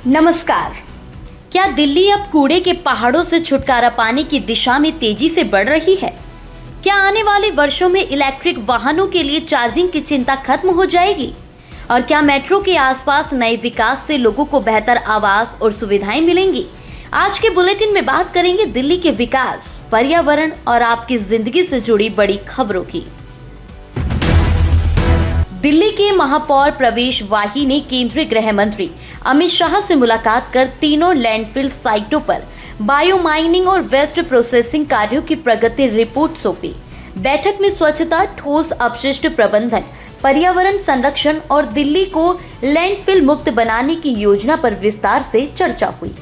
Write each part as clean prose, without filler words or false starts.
नमस्कार। क्या दिल्ली अब कूड़े के पहाड़ों से छुटकारा पाने की दिशा में तेजी से बढ़ रही है? क्या आने वाले वर्षों में इलेक्ट्रिक वाहनों के लिए चार्जिंग की चिंता खत्म हो जाएगी? और क्या मेट्रो के आसपास नए विकास से लोगों को बेहतर आवास और सुविधाएं मिलेंगी? आज के बुलेटिन में बात करेंगे दिल्ली के विकास, पर्यावरण और आपकी जिंदगी से जुड़ी बड़ी खबरों की। दिल्ली के महापौर प्रवेश वाही ने केंद्रीय गृह मंत्री अमित शाह से मुलाकात कर तीनों लैंडफिल साइटों पर बायो माइनिंग और वेस्ट प्रोसेसिंग कार्यों की प्रगति रिपोर्ट सौंपी। बैठक में स्वच्छता, ठोस अपशिष्ट प्रबंधन, पर्यावरण संरक्षण और दिल्ली को लैंडफिल मुक्त बनाने की योजना पर विस्तार से चर्चा हुई।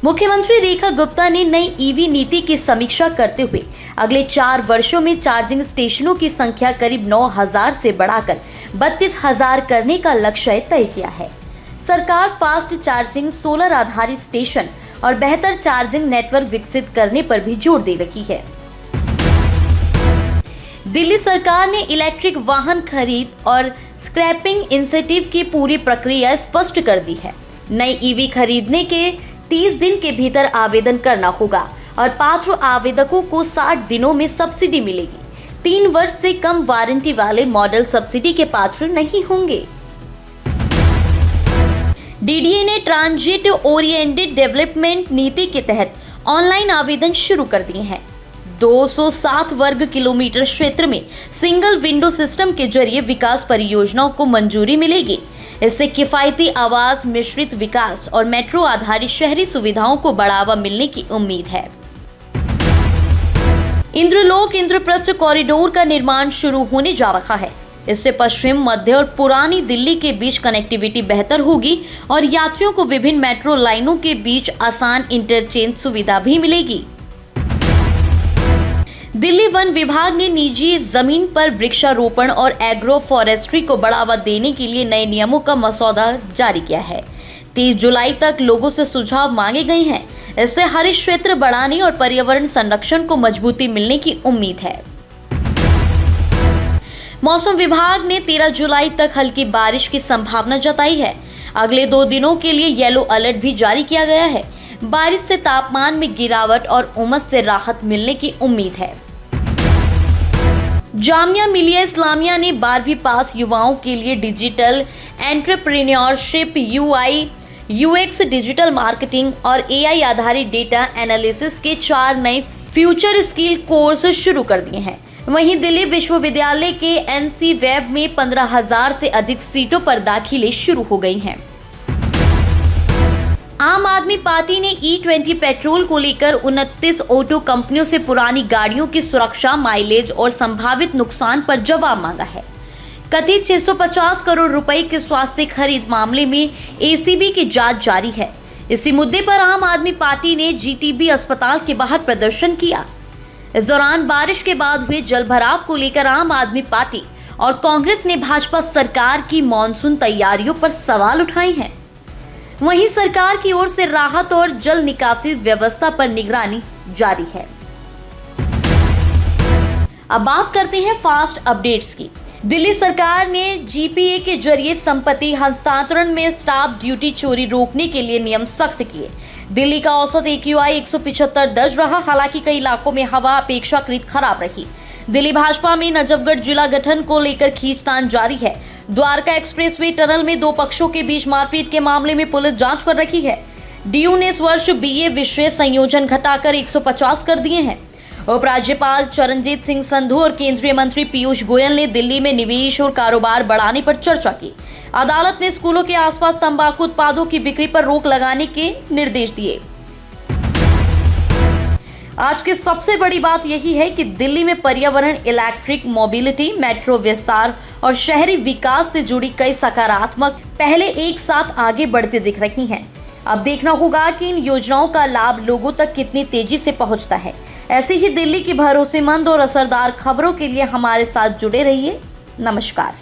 मुख्यमंत्री रेखा गुप्ता ने नई ईवी नीति की समीक्षा करते हुए अगले 4 वर्षों में चार्जिंग स्टेशनों की संख्या करीब 9,000 से बढ़ाकर 32,000 करने का लक्ष्य तय किया है। सरकार फास्ट चार्जिंग, सोलर आधारित स्टेशन और बेहतर चार्जिंग नेटवर्क विकसित करने पर भी जोर दे रही है। दिल्ली सरकार ने इलेक्ट्रिक वाहन खरीद और स्क्रैपिंग इंसेंटिव की पूरी प्रक्रिया स्पष्ट कर दी है। नई ईवी खरीदने के 30 दिन के भीतर आवेदन करना होगा और पात्र आवेदकों को 60 दिनों में सब्सिडी मिलेगी। 3 वर्ष से कम वारंटी वाले मॉडल सब्सिडी के पात्र नहीं होंगे। डीडीए ने ट्रांजिट ओरिएंटेड डेवलपमेंट नीति के तहत ऑनलाइन आवेदन शुरू कर दिए हैं। 207 वर्ग किलोमीटर क्षेत्र में सिंगल विंडो सिस्टम के जरिए विकास परियोजनाओं को मंजूरी मिलेगी। इससे किफायती आवास, मिश्रित विकास और मेट्रो आधारित शहरी सुविधाओं को बढ़ावा मिलने की उम्मीद है। इंद्रलोक इंद्रप्रस्थ कॉरिडोर का निर्माण शुरू होने जा रहा है। इससे पश्चिम, मध्य और पुरानी दिल्ली के बीच कनेक्टिविटी बेहतर होगी और यात्रियों को विभिन्न मेट्रो लाइनों के बीच आसान इंटरचेंज सुविधा भी मिलेगी। दिल्ली वन विभाग ने निजी जमीन पर वृक्षारोपण और एग्रो फॉरेस्ट्री को बढ़ावा देने के लिए नए नियमों का मसौदा जारी किया है। 30 जुलाई तक लोगों से सुझाव मांगे गए हैं। इससे हरित क्षेत्र बढ़ाने और पर्यावरण संरक्षण को मजबूती मिलने की उम्मीद है। मौसम विभाग ने 13 जुलाई तक हल्की बारिश की संभावना जताई है। अगले 2 दिनों के लिए येलो अलर्ट भी जारी किया गया है। बारिश से तापमान में गिरावट और उमस से राहत मिलने की उम्मीद है। जामिया मिलिया इस्लामिया ने 12वीं पास युवाओं के लिए digital entrepreneurship, UI, UX, digital marketing और AI आधारित डेटा एनालिसिस के 4 नए फ्यूचर स्किल कोर्स शुरू कर दिए हैं। वहीं दिल्ली विश्वविद्यालय के NC वेब में 15,000 से अधिक सीटों पर दाखिले शुरू हो गई हैं। आम आदमी पार्टी ने E20 पेट्रोल को लेकर 29 ऑटो कंपनियों से पुरानी गाड़ियों की सुरक्षा, माइलेज और संभावित नुकसान पर जवाब मांगा है। कथित 650 करोड़ रुपए के स्वास्थ्य खरीद मामले में ACB की जांच जारी है। इसी मुद्दे पर आम आदमी पार्टी ने GTB अस्पताल के बाहर प्रदर्शन किया। इस दौरान बारिश के बाद हुए जलभराव को लेकर आम आदमी पार्टी और कांग्रेस ने भाजपा सरकार की मॉनसून तैयारियों पर सवाल उठाए हैं। वहीं सरकार की ओर से राहत और जल निकासी व्यवस्था पर निगरानी जारी है। अब बात करते हैं फास्ट अपडेट्स की। दिल्ली सरकार ने GPA के जरिए संपत्ति हस्तांतरण में स्टाम्प ड्यूटी चोरी रोकने के लिए नियम सख्त किए। दिल्ली का औसत AQI 175 दर्ज रहा। हालांकि कई इलाकों में हवा अपेक्षाकृत खराब रही। दिल्ली भाजपा में नजफगढ़ जिला गठन को लेकर खींचतान जारी है। द्वारका एक्सप्रेसवे टनल में 2 पक्षों के बीच मारपीट के मामले में पुलिस जांच कर रही है। DU ने इस वर्ष BA विशेष संयोजन घटाकर 150 कर दिए हैं। उपराज्यपाल चरणजीत सिंह संधू और केंद्रीय मंत्री पीयूष गोयल ने दिल्ली में निवेश और कारोबार बढ़ाने पर चर्चा की। अदालत ने स्कूलों के आसपास तंबाकू उत्पादों की बिक्री पर रोक लगाने के निर्देश दिए। आज की सबसे बड़ी बात यही है कि दिल्ली में पर्यावरण, इलेक्ट्रिक मोबिलिटी, मेट्रो विस्तार और शहरी विकास से जुड़ी कई सकारात्मक पहले एक साथ आगे बढ़ते दिख रही हैं। अब देखना होगा कि इन योजनाओं का लाभ लोगों तक कितनी तेजी से पहुंचता है। ऐसे ही दिल्ली की भरोसेमंद और असरदार खबरों के लिए हमारे साथ जुड़े रहिए। नमस्कार।